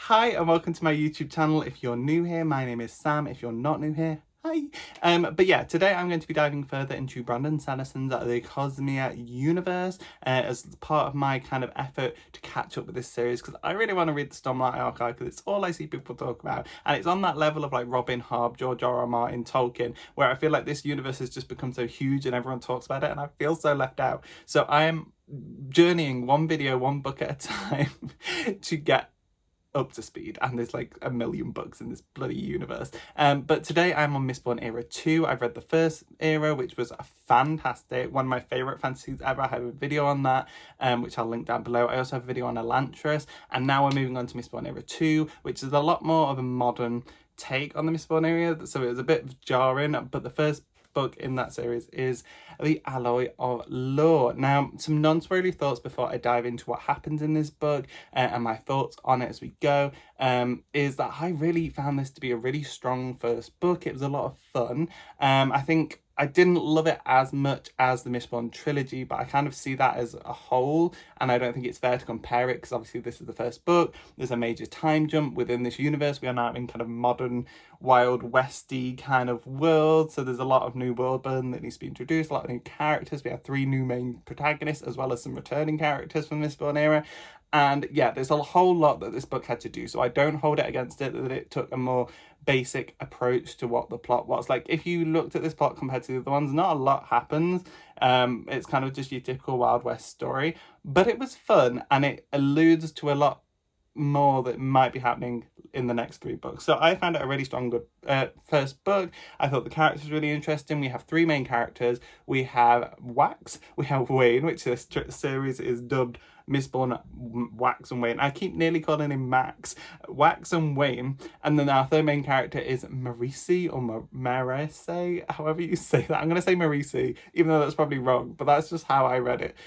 Hi and welcome to my YouTube channel. If you're new here, my name is Sam. If you're not new here, hi. But yeah, today I'm going to be diving further into Brandon Sanderson's The Cosmere universe as part of my kind of effort to catch up with this series, because I really want to read the Stormlight Archive because it's all I see people talk about, and it's on that level of like Robin Hobb, George R.R. Martin, Tolkien, where I feel like this universe has just become so huge and everyone talks about it and I feel so left out. So I am journeying one video, one book at a time to get up to speed, and there's like a million books in this bloody universe. But today I'm on Mistborn Era 2. I've read the first era, which was fantastic, one of my favourite fantasies ever. I have a video on that, which I'll link down below. I also have a video on Elantia, and now we're moving on to Mistborn Era 2, which is a lot more of a modern take on the Mistborn area, so it was a bit jarring, but the first book in that series is The Alloy of Law. Now, some non-spoilery thoughts before I dive into what happens in this book and my thoughts on it as we go, is that I really found this to be a really strong first book. It was a lot of fun. I think I didn't love it as much as the Mistborn trilogy, but I kind of see that as a whole, and I don't think it's fair to compare it because obviously this is the first book. There's a major time jump within this universe. We are now in kind of modern, wild westy kind of world, so there's a lot of new world building that needs to be introduced, a lot of new characters. We have 3 new main protagonists as well as some returning characters from the Mistborn era. And yeah, there's a whole lot that this book had to do, so I don't hold it against it that it took a more basic approach to what the plot was. Like, if you looked at this plot compared to the other ones, not a lot happens. It's kind of just your typical Wild West story, but it was fun and it alludes to a lot more that might be happening in the next 3 books. So I found it a really strong, good first book. I thought the characters were really interesting. We have 3 main characters. We have Wax, we have Wayne, which this series is dubbed Mistborn Wax and Wayne. I keep nearly calling him Max. Wax and Wayne. And then our third main character is Marasi, or Marasi, however you say that. I'm going to say Marasi, even though that's probably wrong, but that's just how I read it.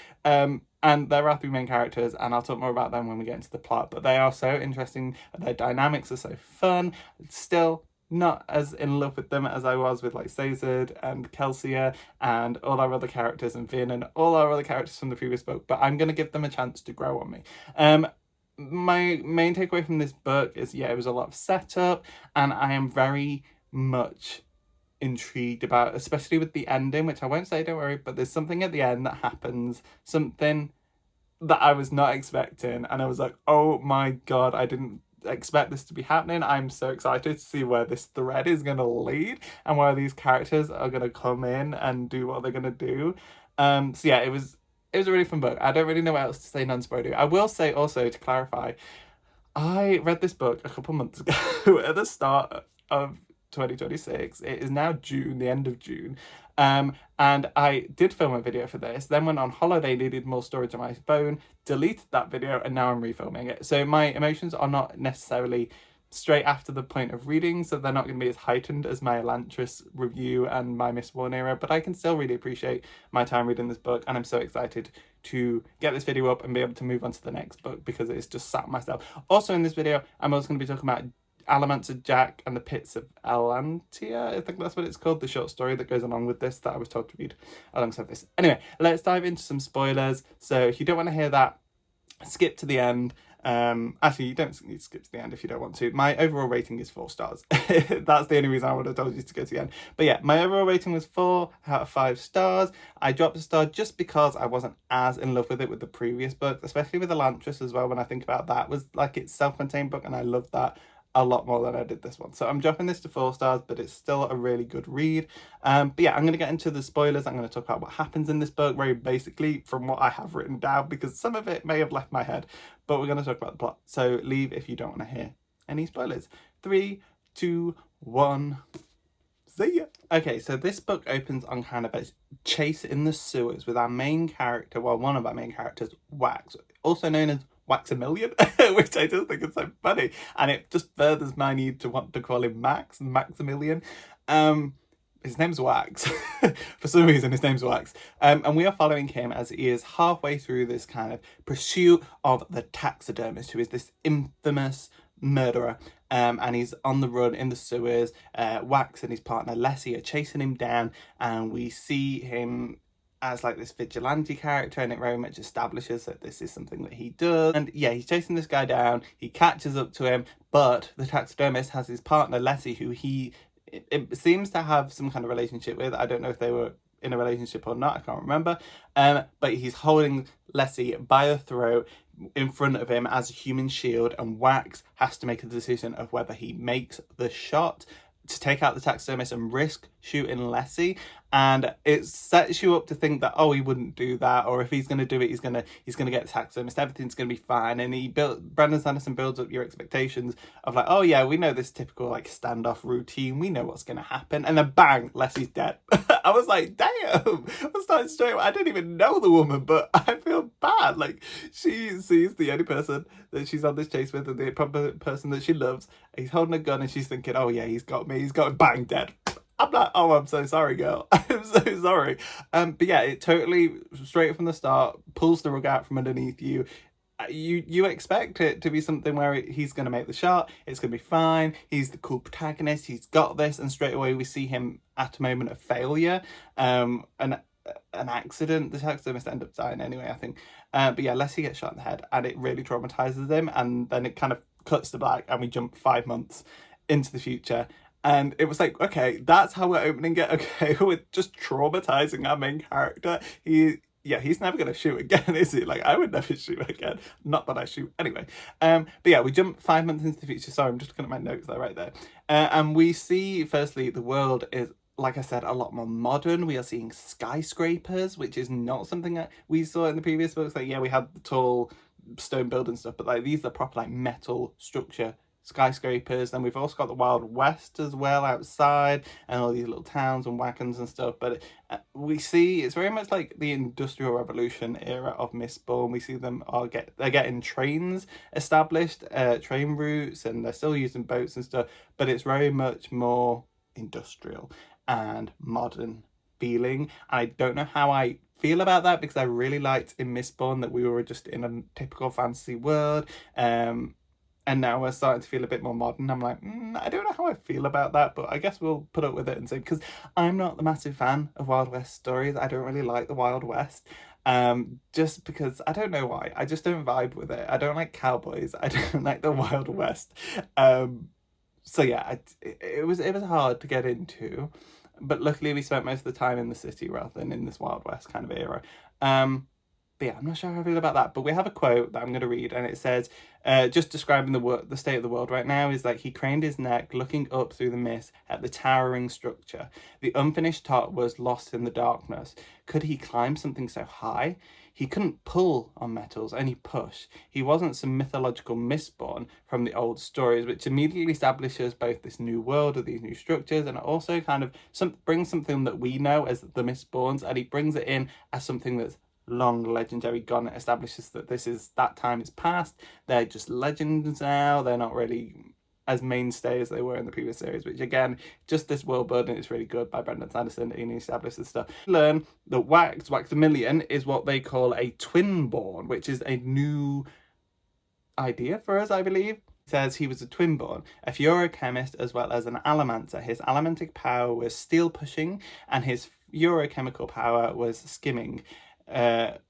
And there are 3 main characters, and I'll talk more about them when we get into the plot, but they are so interesting. Their dynamics are so fun. Still not as in love with them as I was with like Cazed and Kelsia and all our other characters, and Vin and all our other characters from the previous book, but I'm going to give them a chance to grow on me. My main takeaway from this book is, yeah, it was a lot of setup, and I am very much intrigued about, especially with the ending, which I won't say, don't worry, but there's something at the end that happens, something that I was not expecting, and I was like, oh my god, I didn't expect this to be happening. I'm so excited to see where this thread is going to lead and where these characters are going to come in and do what they're going to do. So yeah, it was a really fun book. I don't really know what else to say non-spoilery. I will say also, to clarify, I read this book a couple months ago at the start of 2026. It is now June, the end of June, and I did film a video for this, then went on holiday, needed more storage on my phone, deleted that video, and now I'm refilming it. So my emotions are not necessarily straight after the point of reading, so they're not going to be as heightened as my Elantia review and my Mistborn era, but I can still really appreciate my time reading this book, and I'm so excited to get this video up and be able to move on to the next book because it's just sat myself. Also in this video, I'm also going to be talking about Allomancer Jak and the Pits of Elantia, I think that's what it's called, the short story that goes along with this that I was told to read alongside this. Anyway, let's dive into some spoilers. So if you don't want to hear that, skip to the end. Actually, you don't need to skip to the end if you don't want to. My overall rating is 4 stars. That's the only reason I would have told you to go to the end. But yeah, my overall rating was 4 out of 5 stars. I dropped a star just because I wasn't as in love with it with the previous book, especially with Elantia as well. When I think about that, it was like its self-contained book, and I loved that a lot more than I did this one. So I'm dropping this to 4 stars, but it's still a really good read. But yeah, I'm going to get into the spoilers. I'm going to talk about what happens in this book very basically from what I have written down, because some of it may have left my head, but we're going to talk about the plot. So leave if you don't want to hear any spoilers. 3, 2, 1. See ya. Okay, so this book opens on kind of a chase in the sewers with our main character, well, one of our main characters, Wax, also known as Waxamillion, which I just think is so funny, and it just furthers my need to want to call him Maximilian. His name's Wax. For some reason, his name's Wax. And we are following him as he is halfway through this kind of pursuit of the taxidermist, who is this infamous murderer. And he's on the run in the sewers. Wax and his partner Leslie are chasing him down, and we see him as like this vigilante character, and it very much establishes that this is something that he does. And yeah, he's chasing this guy down, he catches up to him, but the taxidermist has his partner Leslie, who it seems to have some kind of relationship with. I don't know if they were in a relationship or not, I can't remember. But he's holding Leslie by the throat in front of him as a human shield, and Wax has to make a decision of whether he makes the shot to take out the taxidermist and risk shooting Leslie. And it sets you up to think that, oh, he wouldn't do that, or if he's going to do it, he's going to get the taxidermist, everything's going to be fine. And Brandon Sanderson builds up your expectations of like, oh yeah, we know this typical like standoff routine, we know what's going to happen, and then bang, Leslie's dead. I was like, damn. I started straight away. I didn't even know the woman, but I feel bad. Like, she sees the only person that she's on this chase with, and the proper person that she loves, he's holding a gun, and she's thinking, oh yeah, he's got me, bang, dead. I'm like, oh, I'm so sorry, girl. I'm so sorry. But yeah, it totally, straight from the start, pulls the rug out from underneath you. You expect it to be something where he's going to make the shot, it's going to be fine, he's the cool protagonist, he's got this, and straight away we see him at a moment of failure. An accident, the taxidermist end up dying anyway, I think. But yeah, Leslie gets shot in the head, and it really traumatizes him, and then it kind of cuts to black, and we jump 5 months into the future. And it was like, okay, that's how we're opening it. Okay, we're just traumatizing our main character. He's never going to shoot again, is he? Like, I would never shoot again. Not that I shoot anyway. But yeah, we jump 5 months into the future. Sorry, I'm just looking at my notes there, right there. And we see, firstly, the world is, like I said, a lot more modern. We are seeing skyscrapers, which is not something that we saw in the previous books. Like, yeah, we had the tall stone building stuff, but like these are proper like metal structure skyscrapers. Then we've also got the Wild West as well outside, and all these little towns and wagons and stuff. But we see it's very much like the Industrial Revolution era of Mistborn. We see them they're getting trains established, train routes, and they're still using boats and stuff, but it's very much more industrial and modern feeling. I don't know how I feel about that, because I really liked in Mistborn that we were just in a typical fantasy world, and now we're starting to feel a bit more modern. I'm like, I don't know how I feel about that, but I guess we'll put up with it and see, because I'm not the massive fan of Wild West stories. I don't really like the Wild West, just because, I don't know why, I just don't vibe with it. I don't like cowboys, I don't like the Wild West. So yeah, it was hard to get into, but luckily we spent most of the time in the city rather than in this Wild West kind of era. But yeah, I'm not sure how I feel about that. But we have a quote that I'm going to read, and it says, just describing the state of the world right now, is like, he craned his neck, looking up through the mist at the towering structure. The unfinished top was lost in the darkness. Could he climb something so high? He couldn't pull on metals, only push. He wasn't some mythological Mistborn from the old stories, which immediately establishes both this new world of these new structures, and also kind of brings something that we know as the Mistborns, and he brings it in as something that's long legendary gone. It establishes that that time is past. They're just legends now. They're not really as mainstay as they were in the previous series, which again, just this world building is really good by Brandon Sanderson, and he establishes stuff. Learn that Waxamillion is what they call a twin-born, which is a new idea for us, I believe. Says he was a twin-born, a fluorochemist as well as an allomancer. His allomantic power was steel pushing, and his fluorochemical power was skimming.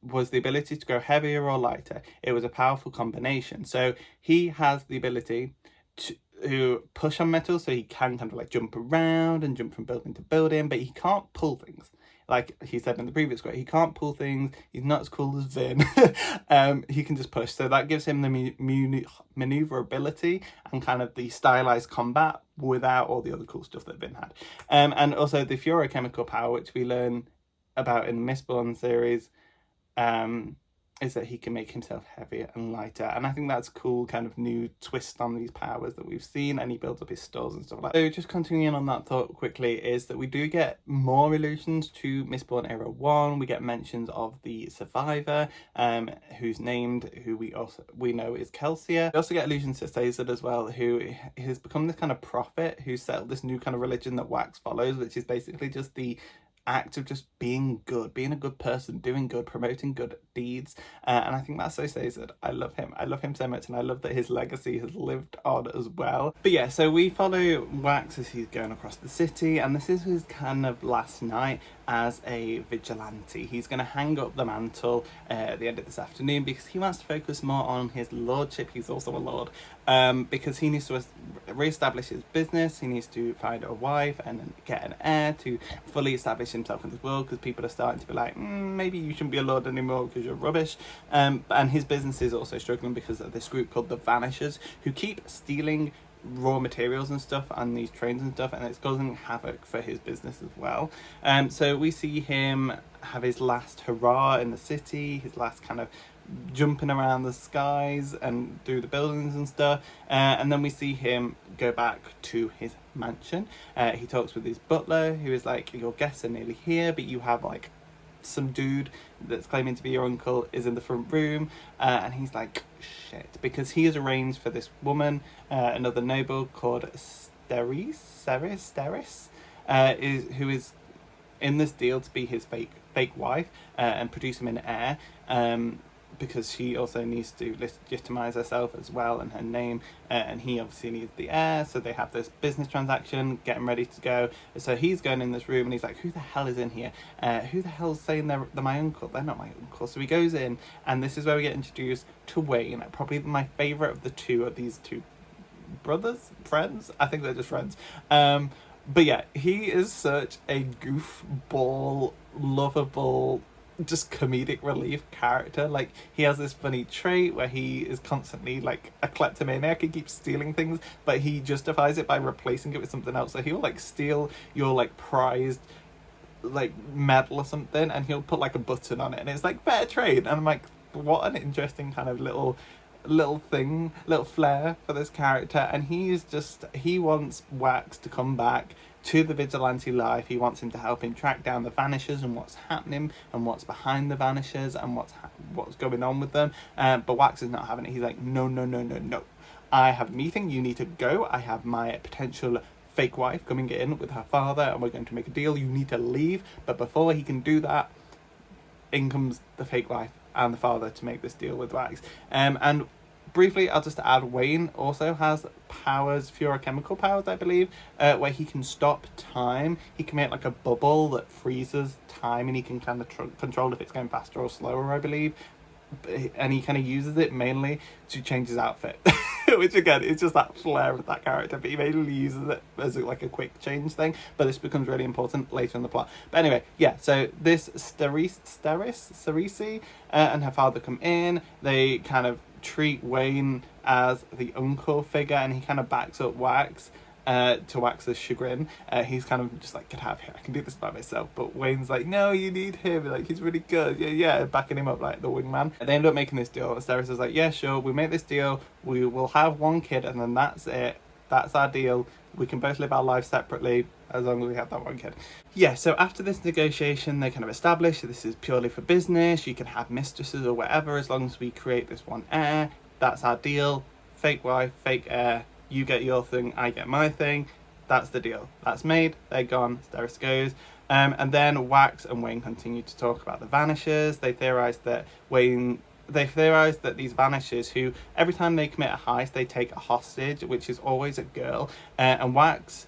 Was the ability to grow heavier or lighter. It was a powerful combination. So he has the ability to push on metal, so he can kind of like jump around and jump from building to building, but he can't pull things. Like he said in the previous quote, he can't pull things. He's not as cool as Vin. He can just push. So that gives him the maneuverability and kind of the stylized combat without all the other cool stuff that Vin had. And also the fluorochemical power, which we learn about in the Mistborn series, is that he can make himself heavier and lighter, and I think that's a cool kind of new twist on these powers that we've seen, and he builds up his stores and stuff like that. So just continuing on that thought quickly, is that we do get more allusions to Mistborn Era 1. We get mentions of the survivor, who's named, who we know is Kelsier. We also get allusions to Caesar as well, who has become this kind of prophet who set up this new kind of religion that Wax follows, which is basically just the act of just being good, being a good person, doing good, promoting good deeds, and I think that's so Caesar. I love him so much, and I love that his legacy has lived on as well. But yeah, so we follow Wax as he's going across the city, and this is his kind of last night, as a vigilante. He's going to hang up the mantle at the end of this afternoon because he wants to focus more on his lordship. He's also a lord, because he needs to re-establish his business. He needs to find a wife and get an heir to fully establish himself in this world, because people are starting to be like, maybe you shouldn't be a lord anymore because you're rubbish. And his business is also struggling because of this group called the Vanishers, who keep stealing raw materials and stuff on these trains and stuff, and it's causing havoc for his business as well. So we see him have his last hurrah in the city, his last kind of jumping around the skies and through the buildings and stuff, and then we see him go back to his mansion. He talks with his butler, who is like, your guests are nearly here, but you have like some dude that's claiming to be your uncle is in the front room, and he's like, shit, because he has arranged for this woman, another noble called Steris, who is in this deal to be his fake wife, and produce him an heir, because she also needs to legitimize herself as well and her name, and he obviously needs the heir. So they have this business transaction getting ready to go. So he's going in this room and he's like, who the hell is in here? Who the hell's saying they're my uncle? They're not my uncle. So he goes in, and this is where we get introduced to Wayne, probably my favorite of the two of these two brothers, friends. I think they're just friends. But yeah, he is such a goofball, lovable, just comedic relief character. Like, he has this funny trait where he is constantly like a kleptomaniac and keeps stealing things, but he justifies it by replacing it with something else. So he'll like steal your like prized like medal or something, and he'll put like a button on it, and it's like fair trade. And I'm like, what an interesting kind of little flair for this character. And he wants Wax to come back to the vigilante life. He wants him to help him track down the Vanishers and what's happening and what's behind the Vanishers and what's going on with them. But Wax is not having it. He's like, no. I have a meeting. You need to go. I have my potential fake wife coming in with her father, and we're going to make a deal. You need to leave. But before he can do that, in comes the fake wife and the father to make this deal with Wax. And briefly, I'll just add, Wayne also has powers, fluorochemical powers, I believe, where he can stop time. He can make like a bubble that freezes time, and he can kind of control if it's going faster or slower, I believe. And he kind of uses it mainly to change his outfit, which again, it's just that flair of that character, but he mainly uses it as like a quick change thing. But this becomes really important later in the plot. But anyway, yeah, so this Cerisi and her father come in. They kind of treat Wayne as the uncle figure, and he kind of backs up Wax, to Wax's chagrin. He's kind of just like, get out of here, I can do this by myself. But Wayne's like, no, you need him, like, he's really good, yeah, backing him up like the wingman. And they end up making this deal. Asteris is like, yeah, sure, we make this deal, we will have one kid, and then that's it, that's our deal. We can both live our lives separately as long as we have that one kid. Yeah, so after this negotiation, they kind of establish that this is purely for business. You can have mistresses or whatever as long as we create this one heir. That's our deal. Fake wife, fake heir. You get your thing, I get my thing. That's the deal. That's made. They're gone. Steris goes. And then Wax and Wayne continue to talk about the Vanishers. They theorize that these Vanishers, who every time they commit a heist, they take a hostage, which is always a girl. And Wax,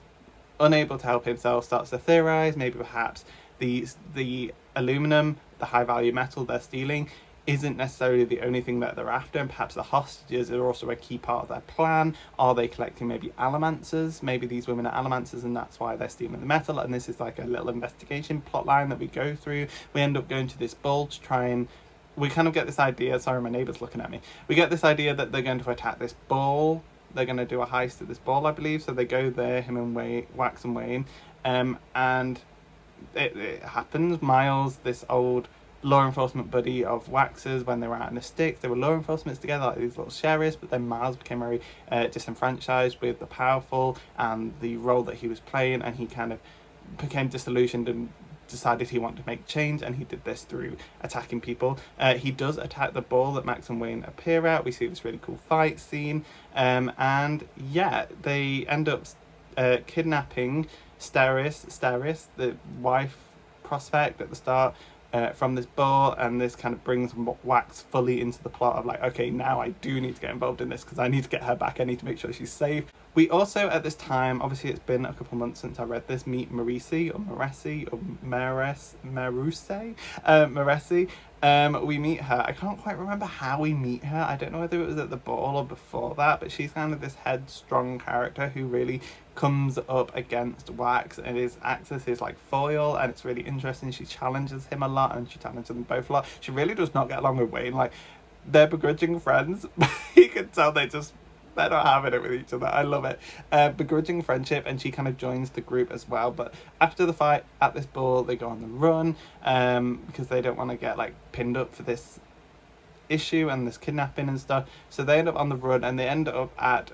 unable to help himself, starts to theorize maybe perhaps the aluminum, the high value metal they're stealing, isn't necessarily the only thing that they're after, and perhaps the hostages are also a key part of their plan. Are they collecting maybe Allomancers? Maybe these women are Allomancers and that's why they're stealing the metal, and this is like a little investigation plot line that we go through. We end up going to this ball to try and we kind of get this idea, sorry my neighbour's looking at me, we get this idea that they're going to attack this ball. They're going to do a heist at this ball, I believe, so they go there, him and Wax and Wayne, and it happens. Miles, this old law enforcement buddy of Wax's, when they were out in the sticks, they were law enforcement together, like these little sheriffs, but then Miles became very disenfranchised with the powerful and the role that he was playing, and he kind of became disillusioned and decided he wanted to make change, and he did this through attacking people. He does attack the ball that Max and Wayne appear at. We see this really cool fight scene, and yeah, they end up kidnapping Steris, the wife prospect at the start, from this ball, and this kind of brings Wax fully into the plot of like, okay, now I do need to get involved in this because I need to get her back. I need to make sure she's safe. We also, at this time, obviously it's been a couple months since I read this, meet Marasi or Marasi or Marasi. We meet her. I can't quite remember how we meet her. I don't know whether it was at the ball or before that, but she's kind of this headstrong character who really comes up against Wax and acts as his like foil, and it's really interesting. She challenges him a lot, and she challenges them both a lot. She really does not get along with Wayne. Like, they're begrudging friends, but you can tell they're not having it with each other. I love it. Begrudging friendship, and she kind of joins the group as well. But after the fight at this ball, they go on the run because they don't want to get like pinned up for this issue and this kidnapping and stuff. So they end up on the run, and they end up at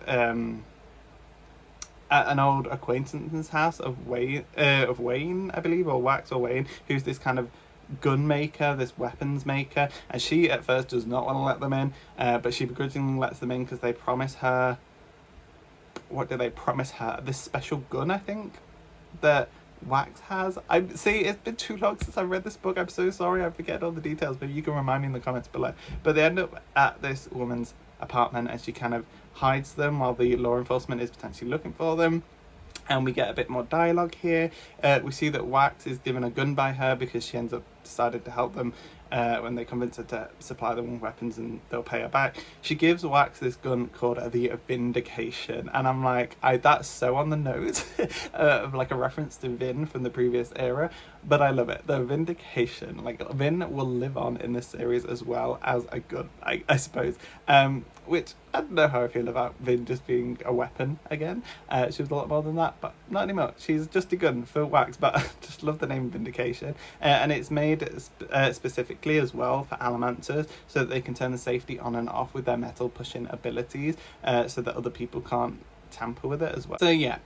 an old acquaintance's house of Wayne, I believe, or Wax or Wayne, who's this kind of gun maker, this weapons maker, and she at first does not want to let them in, but she begrudgingly lets them in because they promise her, what do they promise her? This special gun, I think, that Wax has. See, it's been too long since I read this book. I'm so sorry, I forget all the details. Maybe you can remind me in the comments below. But they end up at this woman's apartment, and she kind of hides them while the law enforcement is potentially looking for them. And we get a bit more dialogue here. We see that Wax is given a gun by her because she ends up decided to help them when they convince her to supply them with weapons and they'll pay her back. She gives Wax this gun called the Vindication, and I'm like, that's so on the nose of like a reference to Vin from the previous era, but I love it. The Vindication, like Vin will live on in this series as well as a gun, I suppose. Which I don't know how I feel about Vin just being a weapon again. She was a lot more than that, but not anymore. She's just a gun for Wax, but I just love the name Vindication. And it's made specifically as well for Allomancers, so that they can turn the safety on and off with their metal pushing abilities, so that other people can't tamper with it as well. So yeah,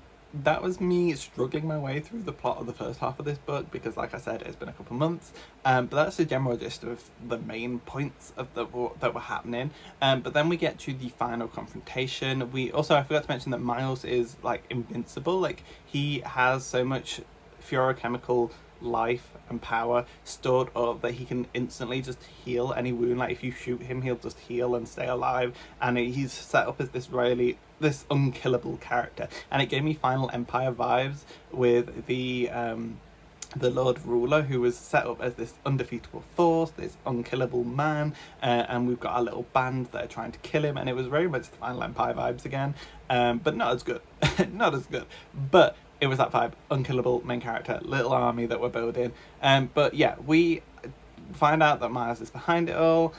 that was me struggling my way through the plot of the first half of this book, because like I said, it's been a couple months, but that's the general gist of the main points of that were happening. But then we get to the final confrontation. I forgot to mention that Miles is like invincible. Like, he has so much fluorochemical life and power stored up that he can instantly just heal any wound. Like, if you shoot him, he'll just heal and stay alive, and he's set up as this unkillable character. And it gave me Final Empire vibes with the Lord Ruler, who was set up as this undefeatable force, this unkillable man, and we've got our little band that are trying to kill him, and it was very much the Final Empire vibes again, but not as good. Not as good, but it was that vibe. Unkillable main character, little army that we're building. But yeah, we find out that Miles is behind it all.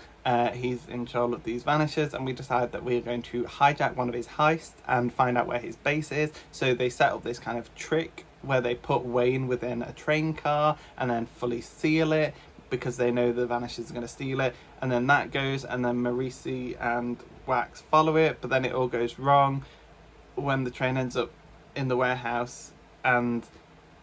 He's in control of these vanishes, and we decide that we're going to hijack one of his heists and find out where his base is. So they set up this kind of trick where they put Wayne within a train car and then fully seal it, because they know the Vanishers are going to steal it. And then that goes, and then Marasi and Wax follow it, but then it all goes wrong when the train ends up in the warehouse, and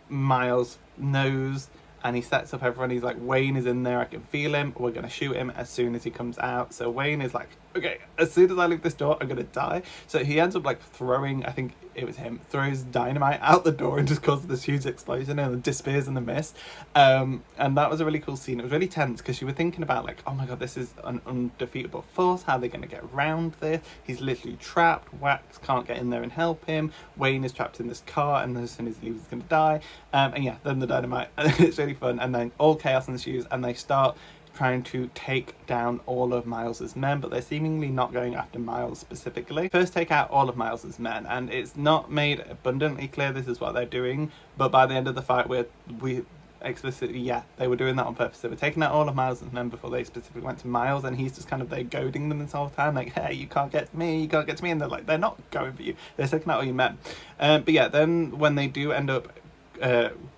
Miles knows, and he sets up everyone. He's like, Wayne is in there, I can feel him, we're going to shoot him as soon as he comes out. So Wayne is like, okay, as soon as I leave this door, I'm going to die. So he ends up like throwing, I think it was him, throws dynamite out the door and just causes this huge explosion and it disappears in the mist. And that was a really cool scene. It was really tense because you were thinking about like, oh my god, this is an undefeatable force. How are they going to get around this? He's literally trapped. Wax can't get in there and help him. Wayne is trapped in this car, and as soon as he leaves, he's going to die. And yeah, then the dynamite. It's really fun. And then all chaos ensues, and they start trying to take down all of Miles's men, but they're seemingly not going after Miles specifically. First, take out all of Miles's men, and it's not made abundantly clear this is what they're doing, but by the end of the fight, we explicitly, yeah, they were doing that on purpose. They were taking out all of Miles's men before they specifically went to Miles, and he's just kind of there goading them this whole time, like, hey, you can't get to me, you can't get to me, and they're like, they're not going for you, they're taking out all your men. But yeah, then when they do end up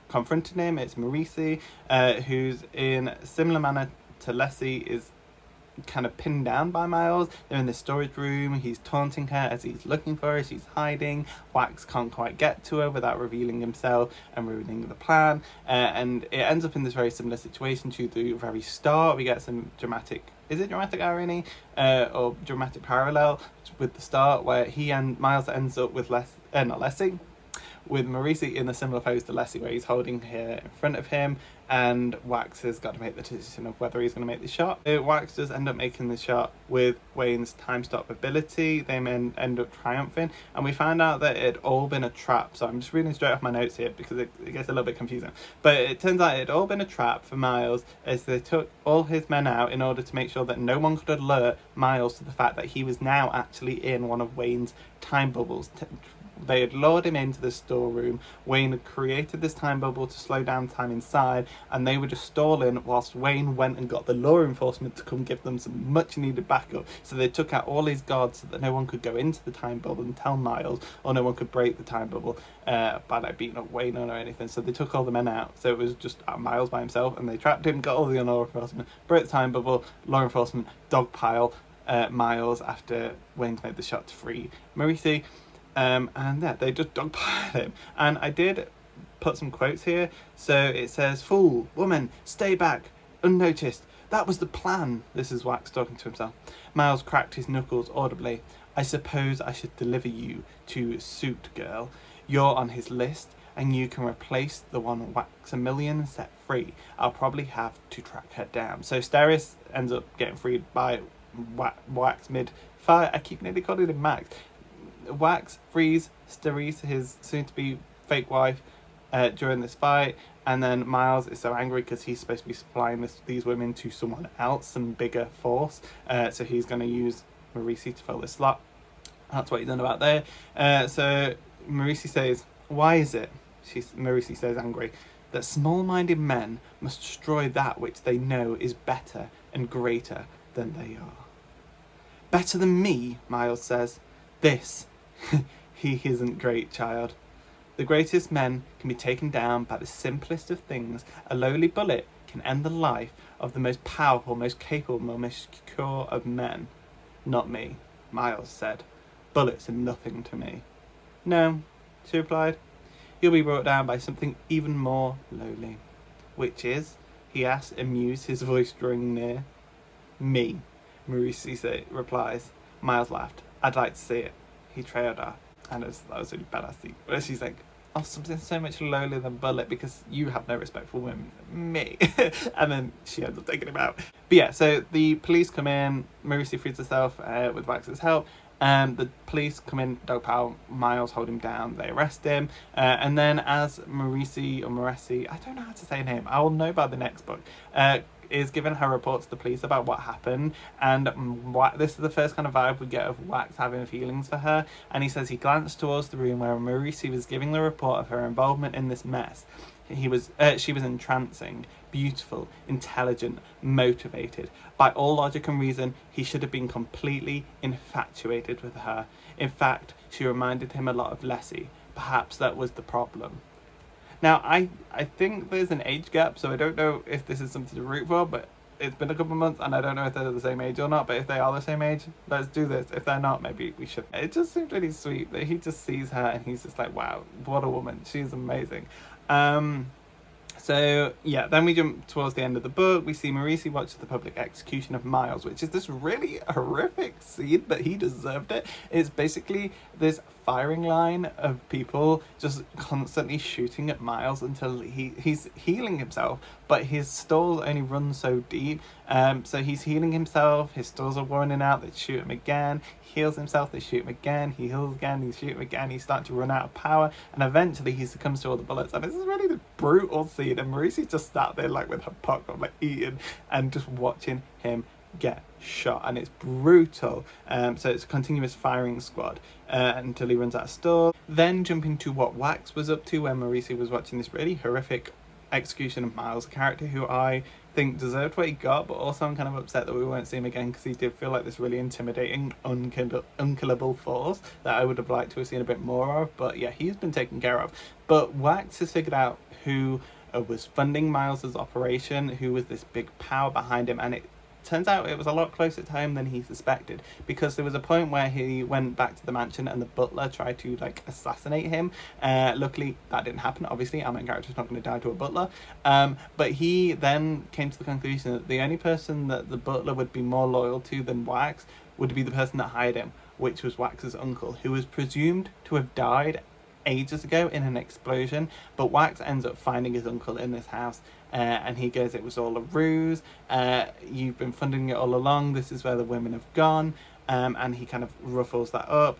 confronting him, it's Marasi, who's in a similar manner to Leslie, is kind of pinned down by Miles. They're in the storage room, he's taunting her as he's looking for her, she's hiding. Wax can't quite get to her without revealing himself and ruining the plan, and it ends up in this very similar situation to the very start. We get some dramatic irony or dramatic parallel with the start, where he and Miles ends up with with Marasi in a similar pose to Leslie, where he's holding her in front of him, and Wax has got to make the decision of whether he's going to make the shot. Wax does end up making the shot with Wayne's time stop ability. They end up triumphing, and we find out that it had all been a trap. So I'm just reading straight off my notes here because it gets a little bit confusing. But it turns out it had all been a trap for Miles, as they took all his men out in order to make sure that no one could alert Miles to the fact that he was now actually in one of Wayne's time bubbles. They had lured him into the storeroom. Wayne had created this time bubble to slow down time inside, and they were just stalling whilst Wayne went and got the law enforcement to come give them some much needed backup. So they took out all his guards so that no one could go into the time bubble and tell Miles, or no one could break the time bubble by like beating up Wayne or anything. So they took all the men out. So it was just Miles by himself, and they trapped him, got all the law enforcement, broke the time bubble, law enforcement, dogpile Miles after Wayne's made the shot to free Marasi. And yeah, they just dogpiled him. And I did put some quotes here. So it says, "Fool, woman, stay back, unnoticed. That was the plan." This is Wax talking to himself. Miles cracked his knuckles audibly. "I suppose I should deliver you to Suit Girl. You're on his list, and you can replace the one Waxamillion set free. I'll probably have to track her down." So Steris ends up getting freed by Wax mid-fight. I keep nearly calling him Max. Wax frees Steris, his soon-to-be fake wife, during this fight, and then Miles is so angry because he's supposed to be supplying these women to someone else, some bigger force, so he's going to use Marasi to fill this slot. That's what he's done about there. So Marasi says, "Why is it," Marasi says angry, "that small-minded men must destroy that which they know is better and greater than they are?" "Better than me," Miles says. "This." "He isn't great, child. The greatest men can be taken down by the simplest of things. A lowly bullet can end the life of the most powerful, most capable, most secure of men." "Not me," Miles said. "Bullets are nothing to me." "No," she replied. "You'll be brought down by something even more lowly." "Which is?" he asked, amused, his voice drawing near. "Me," Marasi replies. Miles laughed. "I'd like to see it." He trailed her, and that was really badass scene. Where she's like, "Oh, something so much lowlier than Bullet because you have no respect for women." Me. And then she ends up taking him out. But yeah, so the police come in, Marasi frees herself with Wax's help, and the police come in, dogpile Miles, hold him down, they arrest him, and then as Marasi, I don't know how to say her name, I will know by the next book, is giving her report to the police about what happened, and this is the first kind of vibe we get of Wax having feelings for her, and he says he glanced towards the room where Marasi was giving the report of her involvement in this mess. She was entrancing, beautiful, intelligent, motivated. By all logic and reason, he should have been completely infatuated with her. In fact, she reminded him a lot of Leslie. Perhaps that was the problem. Now, I think there's an age gap, so I don't know if this is something to root for, but it's been a couple of months, and I don't know if they're the same age or not, but if they are the same age, let's do this. If they're not, maybe we should. It just seems really sweet that he just sees her, and he's just like, wow, what a woman. She's amazing. So, yeah, then we jump towards the end of the book. We see Marasi watch the public execution of Miles, which is this really horrific scene, but he deserved it. It's basically this firing line of people just constantly shooting at Miles until he's healing himself, but his stores only run so deep. So he's healing himself, his stores are running out, they shoot him again, he heals himself, they shoot him again, he heals again, they shoot him again, he's starting to run out of power, and eventually he succumbs to all the bullets. And this is really the brutal scene, and Marasi's just sat there like with her popcorn, like eating and just watching him get shot, and it's brutal. So it's a continuous firing squad until he runs out of store. Then jumping to what Wax was up to when Marasi was watching this really horrific execution of Miles, a character who I think deserved what he got, but also I'm kind of upset that we won't see him again because he did feel like this really intimidating, unkillable force that I would have liked to have seen a bit more of. But yeah, he's been taken care of. But Wax has figured out who was funding Miles's operation, who was this big power behind him, and it turns out it was a lot closer to home than he suspected, because there was a point where he went back to the mansion and the butler tried to assassinate him. Luckily that didn't happen. Obviously our main character's not going to die to a butler, but he then came to the conclusion that the only person that the butler would be more loyal to than Wax would be the person that hired him, which was Wax's uncle, who was presumed to have died ages ago in an explosion, but Wax ends up finding his uncle in this house, and he goes, it was all a ruse, you've been funding it all along, this is where the women have gone, and he kind of ruffles that up.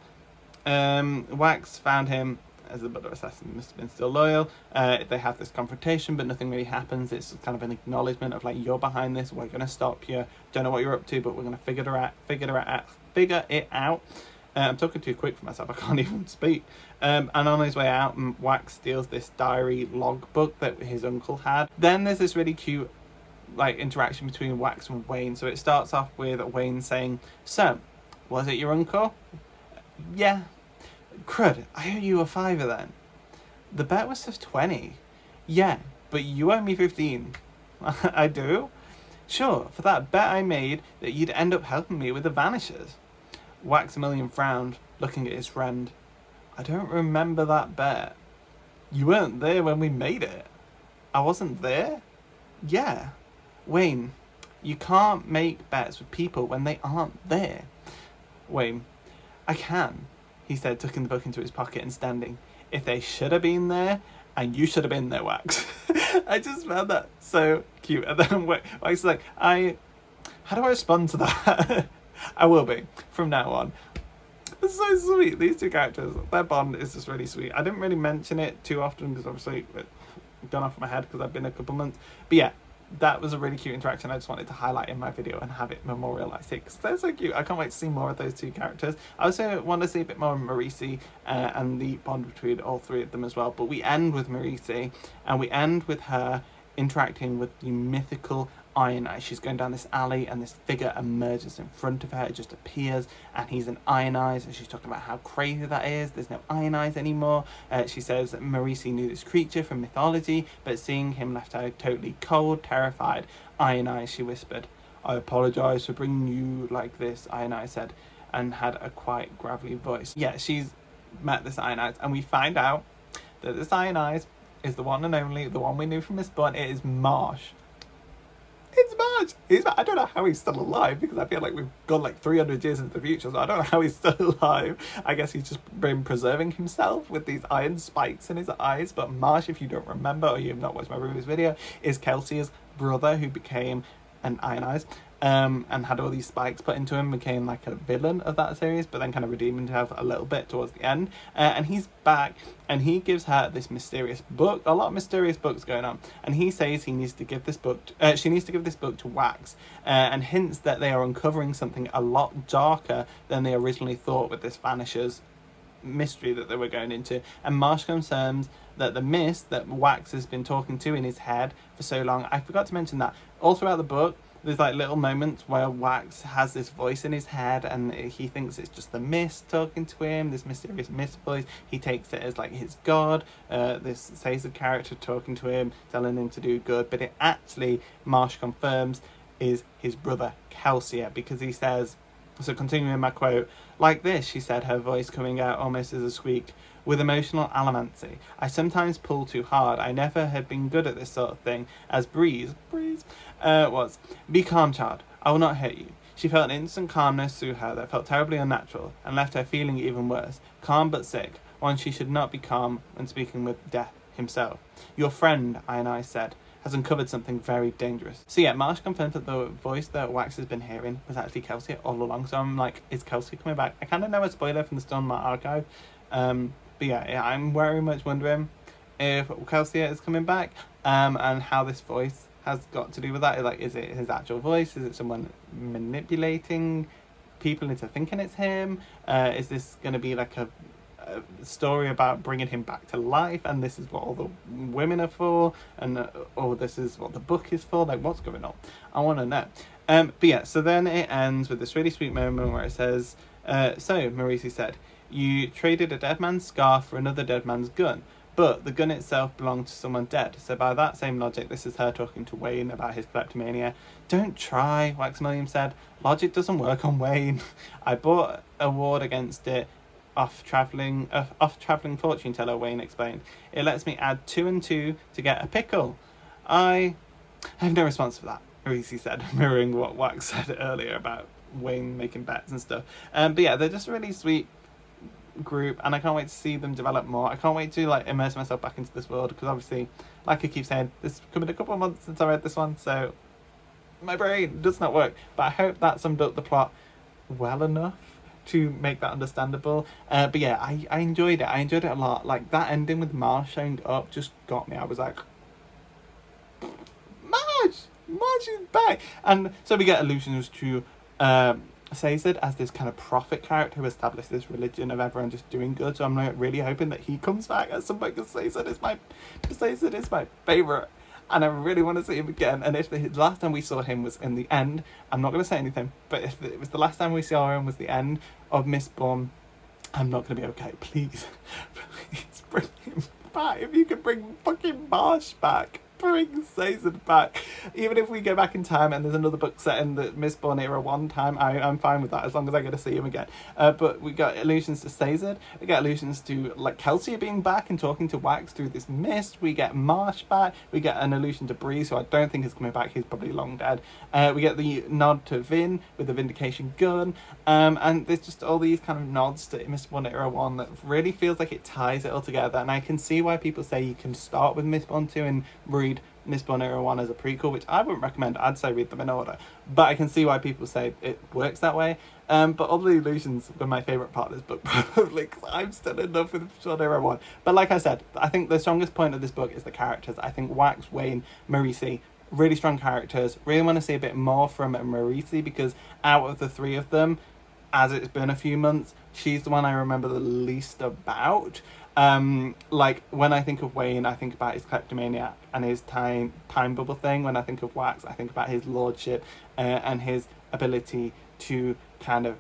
Wax found him as the brother assassin, must have been still loyal. They have this confrontation, but nothing really happens. It's kind of an acknowledgement of like, you're behind this, we're going to stop you, don't know what you're up to, but we're going to figure it out. I'm talking too quick for myself, I can't even speak. And on his way out, Wax steals this diary logbook that his uncle had. Then there's this really cute like interaction between Wax and Wayne. So it starts off with Wayne saying, so, was it your uncle? Yeah. Crud, I owe you a $5 then. The bet was just 20. Yeah, but you owe me 15. I do? Sure, for that bet I made that you'd end up helping me with the Vanishers. Waxamillion frowned, looking at his friend. I don't remember that bet. You weren't there when we made it. I wasn't there? Yeah. Wayne, you can't make bets with people when they aren't there. Wayne, I can, he said, tucking the book into his pocket and standing. If they should have been there, and you should have been there, Wax. I just found that so cute. And then Wax is like, how do I respond to that? I will be, from now on. It's so sweet, these two characters, their bond is just really sweet. I didn't really mention it too often, because obviously it's gone off my head because I've been a couple months. But yeah, that was a really cute interaction. I just wanted to highlight in my video and have it memorialised here, because they're so cute. I can't wait to see more of those two characters. I also want to see a bit more of Marasi and the bond between all three of them as well. But we end with Marasi, and we end with her interacting with the mythical Iron Eyes. She's going down this alley and this figure emerges in front of her. It just appears and he's an Iron Eyes, and she's talking about how crazy that is. There's no Iron Eyes anymore. She says that Marasi knew this creature from mythology, but seeing him left her totally cold, terrified. Iron Eyes, she whispered. I apologise for bringing you like this, Iron Eyes said, and had a quite gravelly voice. Yeah, she's met this Iron Eyes, and we find out that this Iron Eyes is the one and only, the one we knew from Mistborn. It is Marsh. It's Marsh. I don't know how he's still alive, because I feel like we've gone like 300 years into the future, so I don't know how he's still alive. I guess he's just been preserving himself with these iron spikes in his eyes. But Marsh, if you don't remember or you have not watched my previous video, is Kelsey's brother who became an Iron Eyes, and had all these spikes put into him, became like a villain of that series, but then kind of redeemed himself a little bit towards the end. And he's back, and he gives her this mysterious book, a lot of mysterious books going on, and he says he needs to give this book, she needs to give this book to Wax, and hints that they are uncovering something a lot darker than they originally thought with this Vanishers mystery that they were going into. And Marsh confirms that the mist that Wax has been talking to in his head for so long, I forgot to mention that all throughout the book there's like little moments where Wax has this voice in his head, and he thinks it's just the mist talking to him, this mysterious mist voice. He takes it as like his god, this Caesar character talking to him, telling him to do good, but it actually, Marsh confirms, is his brother Kelsier, because he says, so continuing my quote, like this, she said, her voice coming out almost as a squeak, with emotional allomancy. I sometimes pull too hard. I never had been good at this sort of thing, as Breeze was. Be calm, child. I will not hurt you. She felt an instant calmness through her that felt terribly unnatural, and left her feeling even worse. Calm but sick. One she should not be calm when speaking with Death himself. Your friend, Iron Eyes said, has uncovered something very dangerous. So yeah, Marsh confirmed that the voice that Wax has been hearing was actually Kelsey all along. So I'm like, is Kelsey coming back? I kind of know a spoiler from the Stormlight archive. But yeah, I'm very much wondering if Kelsey is coming back, and how this voice has got to do with that. Like, is it his actual voice? Is it someone manipulating people into thinking it's him? Is this going to be like a story about bringing him back to life, and this is what all the women are for, and or this is what the book is for? Like, what's going on? I want to know. But yeah, so then it ends with this really sweet moment where it says, so Marasi said, you traded a dead man's scarf for another dead man's gun, but the gun itself belonged to someone dead. So by that same logic, this is her talking to Wayne about his kleptomania. Don't try, Waxamillion said. Logic doesn't work on Wayne. I bought a ward against it off travelling fortune teller, Wayne explained. It lets me add 2 and 2 to get a pickle. I have no response for that, Marasi said, mirroring what Wax said earlier about Wayne making bets and stuff. But yeah, they're just really sweet group, and I can't wait to see them develop more. I can't wait to like immerse myself back into this world, because obviously, like I keep saying, this has been a couple of months since I read this one, so my brain does not work. But I hope that summed up the plot well enough to make that understandable. But yeah, I enjoyed it. I enjoyed it a lot. Like, that ending with Marsh showing up just got me. I was like, Marsh is back. And so we get allusions to Sazed as this kind of prophet character who established this religion of everyone just doing good. So I'm like really hoping that he comes back at some point, because Sazed is my favourite. And I really want to see him again. And if the last time we saw him was in the end, I'm not going to say anything, but if it was the last time we saw him was the end of Mistborn, I'm not going to be okay. Please, please bring him back. If you can bring fucking Marsh back, bring Sazed back. Even if we go back in time and there's another book set in the Mistborn era one time, I'm fine with that, as long as I get to see him again. But we got allusions to Sazed, we get allusions to like Kelsier being back and talking to Wax through this mist, we get Marsh back, we get an allusion to Breeze, who I don't think is coming back, he's probably long dead. We get the nod to Vin with the Vindication gun, and there's just all these kind of nods to Mistborn era 1 that really feels like it ties it all together. And I can see why people say you can start with Mistborn 2 and read Mistborn era 1 as a prequel, which I wouldn't recommend. I'd say read them in order, but I can see why people say it works that way. But all the illusions were my favourite part of this book, probably, because I'm still in love with Mistborn era 1. But like I said, I think the strongest point of this book is the characters. I think Wax, Wayne, Marasi, really strong characters. Really want to see a bit more from Marasi, because out of the three of them, as it's been a few months, she's the one I remember the least about. Like, when I think of Wayne, I think about his kleptomaniac and his time bubble thing. When I think of Wax, I think about his lordship and his ability to kind of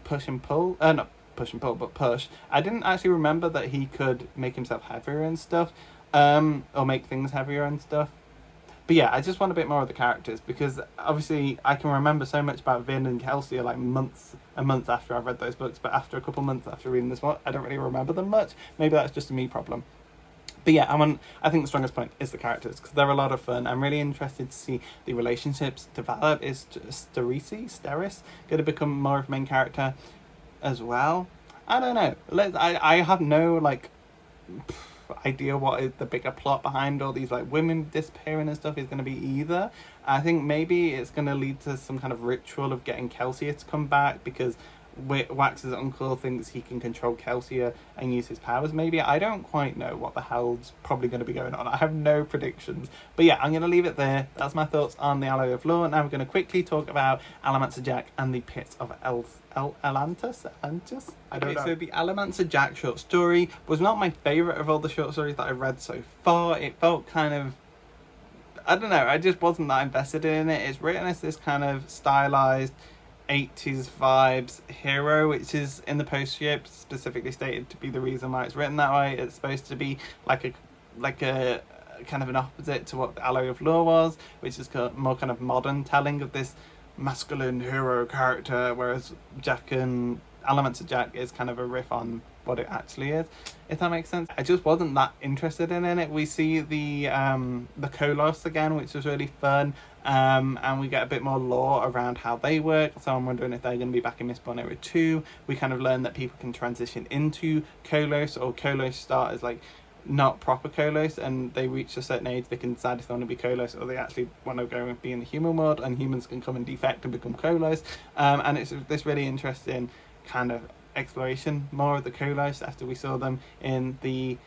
push and pull. Not push and pull, but push. I didn't actually remember that he could make himself heavier and stuff, or make things heavier and stuff. But yeah, I just want a bit more of the characters, because obviously I can remember so much about Vin and Kelsier like months and months after I've read those books, but after a couple months after reading this one, I don't really remember them much. Maybe that's just a me problem. But yeah, I think the strongest point is the characters, because they're a lot of fun. I'm really interested to see the relationships develop. Is Steris going to become more of a main character as well? I don't know. I have no like idea what is the bigger plot behind all these like women disappearing and stuff is going to be either. I think maybe it's going to lead to some kind of ritual of getting Kelsier to come back, because Wax's uncle thinks he can control Kelsier and use his powers. Maybe, I don't quite know what the hell's probably going to be going on. I have no predictions. But yeah, I'm going to leave it there. That's my thoughts on the Alloy of Law. Now we're going to quickly talk about Allomancer Jak and the Pit of Atlantis? I don't know. So the Allomancer Jak short story was not my favourite of all the short stories that I've read so far. It felt kind of, I don't know, I just wasn't that invested in it. It's written as this kind of stylized 80s vibes hero, which is in the postscript specifically stated to be the reason why it's written that way. It's supposed to be like a kind of an opposite to what the Alloy of Law was, which is more kind of modern telling of this masculine hero character, whereas Allomancer Jak is kind of a riff on what it actually is, if that makes sense. I just wasn't that interested in it. We see the Kolos again, which was really fun, and we get a bit more lore around how they work, so I'm wondering if they're going to be back in Mistborn era 2. We kind of learn that people can transition into Kolos, or Kolos start as like not proper Kolos, and they reach a certain age, they can decide if they want to be Kolos or they actually want to go and be in the human world, and humans can come and defect and become Kolos. And it's this really interesting kind of exploration more of the Kolos after we saw them in the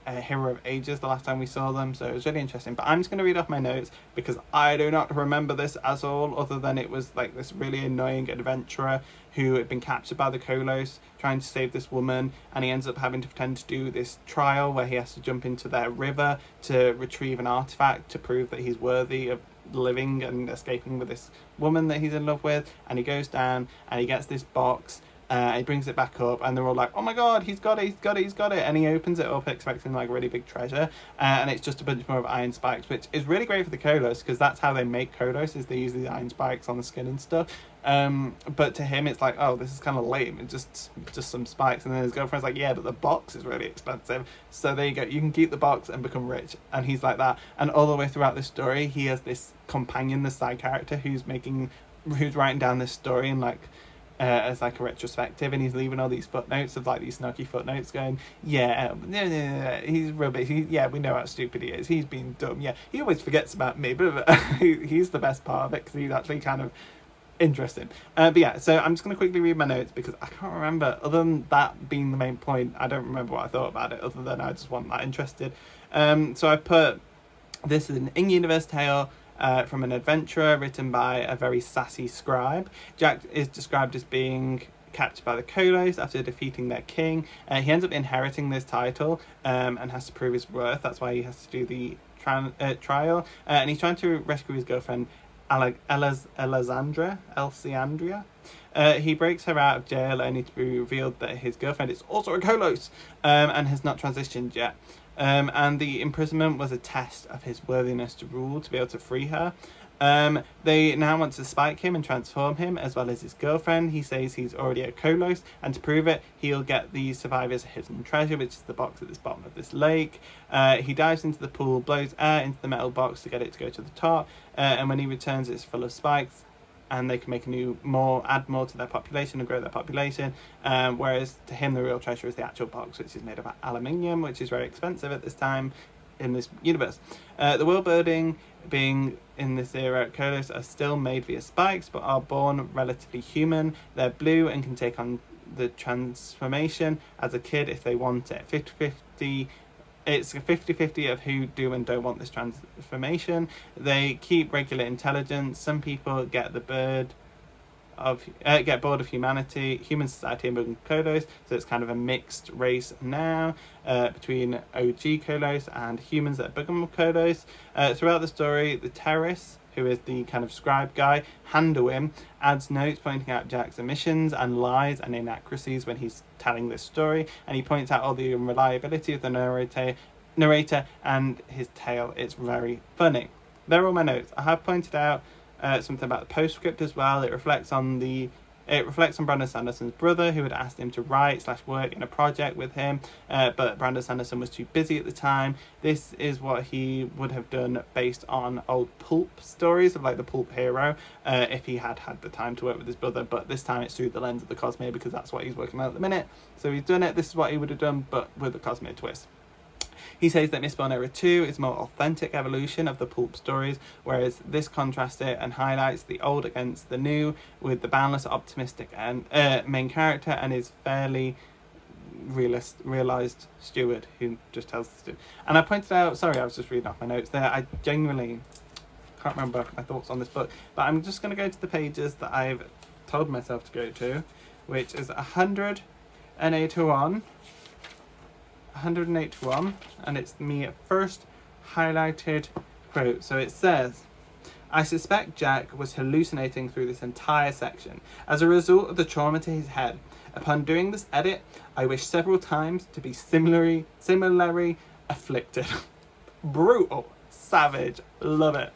Hero of Ages the last time we saw them, so it was really interesting. But I'm just going to read off my notes, because I do not remember this at all, other than it was like this really annoying adventurer who had been captured by the Kolos trying to save this woman, and he ends up having to pretend to do this trial where he has to jump into their river to retrieve an artifact to prove that he's worthy of living and escaping with this woman that he's in love with. And he goes down and he gets this box, he brings it back up, and they're all like, oh my god, he's got it, and he opens it up expecting like a really big treasure, and it's just a bunch more of iron spikes, which is really great for the Kolos, because that's how they make Kolos, is they use these iron spikes on the skin and stuff. But to him it's like, oh, this is kind of lame, it's just some spikes. And then his girlfriend's like, yeah, but the box is really expensive, so there you go, you can keep the box and become rich. And he's like that, and all the way throughout this story he has this companion, this side character who's writing down this story and like as like a retrospective, and he's leaving all these footnotes of like these snarky footnotes going, yeah, no, he's rubbish, yeah, we know how stupid he is, he's been dumb, yeah, he always forgets about me, but he's the best part of it because he's actually kind of interesting. But yeah, so I'm just going to quickly read my notes because I can't remember, other than that being the main point, I don't remember what I thought about it other than I just wasn't that interested. So I put, this is an in-universe tale from an adventurer written by a very sassy scribe. Jak is described as being captured by the Kolos after defeating their king. He ends up inheriting this title and has to prove his worth. That's why he has to do the trial. And he's trying to rescue his girlfriend, Alessandria. He breaks her out of jail only to be revealed that his girlfriend is also a Kolos and has not transitioned yet. And the imprisonment was a test of his worthiness to rule, to be able to free her. They now want to spike him and transform him, as well as his girlfriend. He says he's already a Kolos, and to prove it, he'll get the survivor's hidden treasure, which is the box at the bottom of this lake. He dives into the pool, blows air into the metal box to get it to go to the top, and when he returns, it's full of spikes, and they can make add more to their population and grow their population, whereas to him the real treasure is the actual box, which is made of aluminium, which is very expensive at this time in this universe. The world building being in this era, Kolos are still made via spikes but are born relatively human. They're blue and can take on the transformation as a kid if they want it. 50-50. It's a 50-50 of who do and don't want this transformation. They keep regular intelligence. Some people get bored of humanity, human society, and Kolos. So it's kind of a mixed race now between OG Kolos and humans that are become Kolos. Throughout the story, the terrorist, who is the kind of scribe guy, Handuin, adds notes pointing out Jak's omissions and lies and inaccuracies when he's telling this story, and he points out all the unreliability of the narrator and his tale. It's very funny. They're all my notes. I have pointed out something about the postscript as well. It reflects on Brandon Sanderson's brother, who had asked him to write/work in a project with him, but Brandon Sanderson was too busy at the time. This is what he would have done based on old pulp stories of like the pulp hero, if he had had the time to work with his brother, but this time it's through the lens of the cosmere because that's what he's working on at the minute. So he's done it. This is what he would have done, but with a cosmere twist. He says that Mistborn Era 2 is a more authentic evolution of the pulp stories, whereas this contrasts it and highlights the old against the new, with the boundless, optimistic and main character and his fairly realised steward who just tells the story. And I pointed out, sorry, I was just reading off my notes there, I genuinely can't remember my thoughts on this book, but I'm just going to go to the pages that I've told myself to go to, which is 181, and it's me first highlighted quote. So it says, I suspect Jak was hallucinating through this entire section as a result of the trauma to his head. Upon doing this edit, I wish several times to be similarly afflicted. Brutal, savage, love it.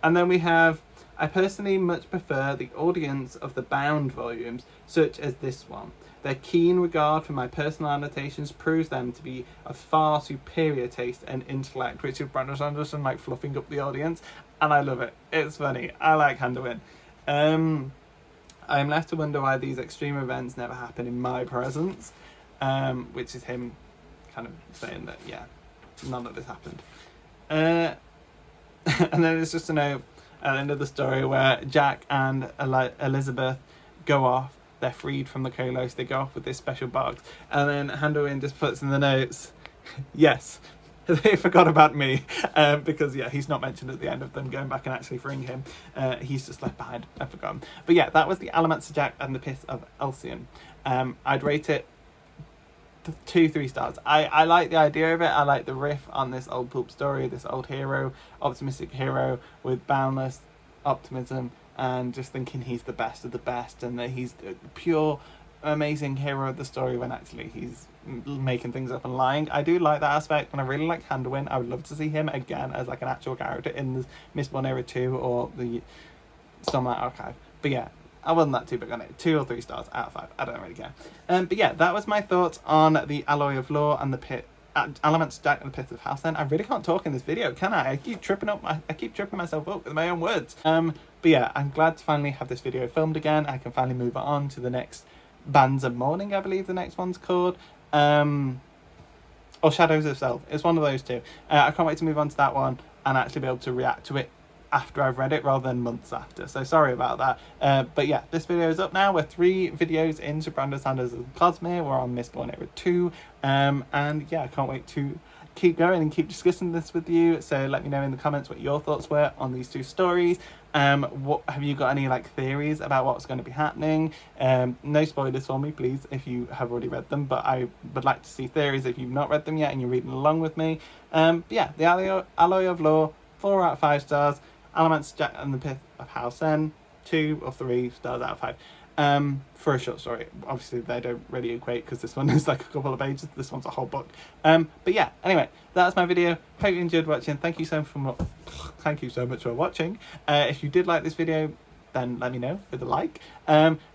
And then we have, I personally much prefer the audience of the bound volumes, such as this one. Their keen regard for my personal annotations proves them to be of far superior taste and intellect, which is Brandon Sanderson like fluffing up the audience, and I love it. It's funny. I like Handuin. I'm left to wonder why these extreme events never happen in my presence, which is him kind of saying that, yeah, none of this happened. And then it's just a note at the end of the story where Jak and Elizabeth go off. They're freed from the Kolos. They go off with this special box. And then Handuin just puts in the notes, yes, they forgot about me. Because, yeah, he's not mentioned at the end of them going back and actually freeing him. He's just left behind. I've forgotten. But, yeah, that was the Allomancer Jak and the Pith of Elsion. I'd rate it 2-3 stars. I like the idea of it. I like the riff on this old pulp story, this old hero, optimistic hero with boundless optimism, and just thinking he's the best of the best and that he's the pure amazing hero of the story when actually he's making things up and lying. I do like that aspect, and I really like Handuin. I would love to see him again as like an actual character in the Mistborn Era 2 or the Stormlight Archive. But yeah, I wasn't that too big on it. 2 or 3 stars out of 5. I don't really care. But yeah, that was my thoughts on the Alloy of Law and the Allomancer Jak and the Pith of Elsion. I really can't talk in this video, can I? I keep tripping myself up with my own words. But yeah, I'm glad to finally have this video filmed again. I can finally move on to the next Bands of Mourning, I believe the next one's called. Or Shadows of Self. It's one of those two. I can't wait to move on to that one and actually be able to react to it after I've read it rather than months after. So sorry about that. But yeah, this video is up now. We're 3 videos into Brandon Sanderson and Cosmere. We're on Mistborn Era 2. And yeah, I can't wait to keep going and keep discussing this with you. So let me know in the comments what your thoughts were on these 2 stories. What have you got any like theories about what's going to be happening? No spoilers for me, please, if you have already read them, but I would like to see theories if you've not read them yet and you're reading along with me. Yeah, the Alloy of Law, 4 out of 5 stars. Allomancer Jak and the Pith of House N, 2 or 3 stars out of 5. For a short story. Obviously they don't really equate because this one is like a couple of pages, this one's a whole book. But yeah, anyway, that's my video. Hope you enjoyed watching. Thank you so much for watching. If you did like this video, then let me know with a like.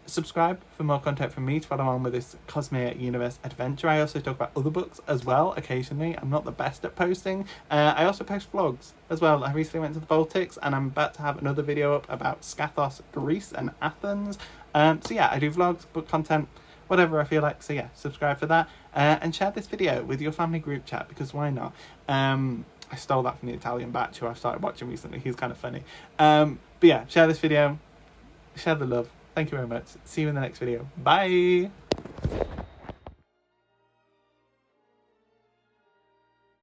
Subscribe for more content from me to follow on with this Cosmere universe adventure. I also talk about other books as well occasionally. I'm not the best at posting. I also post vlogs as well. I recently went to the Baltics and I'm about to have another video up about Scathos, Greece and Athens. So yeah, I do vlogs, book content, whatever I feel like. So yeah, subscribe for that. And share this video with your family group chat, because why not? I stole that from the Italian batch who I've started watching recently. He's kind of funny. But yeah, share this video. Share the love. Thank you very much. See you in the next video. Bye.